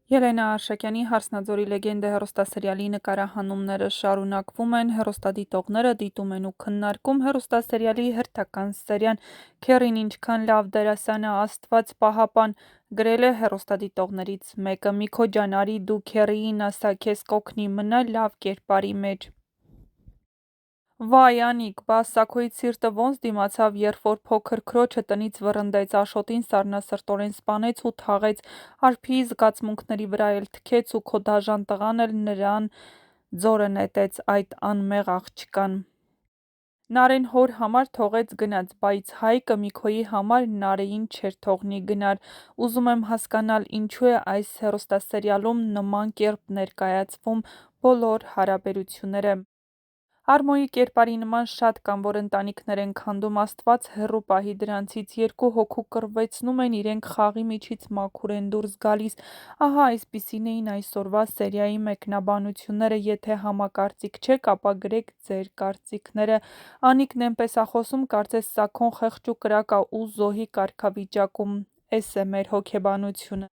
Ելենա Արշակյանի «Հարսնաձորի լեգենդը» հեռուստասերիալի նկարահանումները շարունակվում են, հեռուստադիտողները դիտում են ու քննարկում հեռուստասերիալի հերթական սերիան։ «Քեռին ինչքան լավ դերասան ա, Աստված պահապան», գրել է հեռուստադիտողներից մեկը։ «Միքո ջան, արի դու Քեռիին ասա, քեզ կօգնի, մնա լավ կերպարի մեջ»։ Վայ Անիկ, բա Սաքոյիդ սիրտը ոնց դիմացավ, երբ որ փոքր քրոջը տնից վռնդեց, Աշոտին սառնասրտորեն սպանեց ու թաղեց, Արփիի զգացմունքների վրա էլ թքեց ու քո դաժան տղան էլ նրան ձորը նետեց, այդ անմեղ աղջկան։ Նարեն հոր համար թողեց գնաց, բայց Հայկը Միքոյի համար Նարեին չէր թողնի գնար։ Ուզում եմ հասկանալ, ինչու է այս հեռուստասերիալում նման կերպ ներկայացվում բոլոր հարաբերությունները։ Արմոյի կերպարի նման շատ կան, որ ընտանիքներ են քանդում, Աստված հեռու պահի դրանցից, երկու հոգու կռվեցնում են, իրենք խաղի միջից մաքուր են դուրս գալիս։ Ահա այսպիսին էին այսօրվա սերիայի մեկնաբանությունները, եթե համակարծիք չեք, ապա գրեք ձեր կարծիքները։ Անիկն էնպես ա խոսում, կարծես Սաքոն խեղճ ու կրակ ա ու զոհի կարգավիճակում, էս է մեր հոգեբանությունը։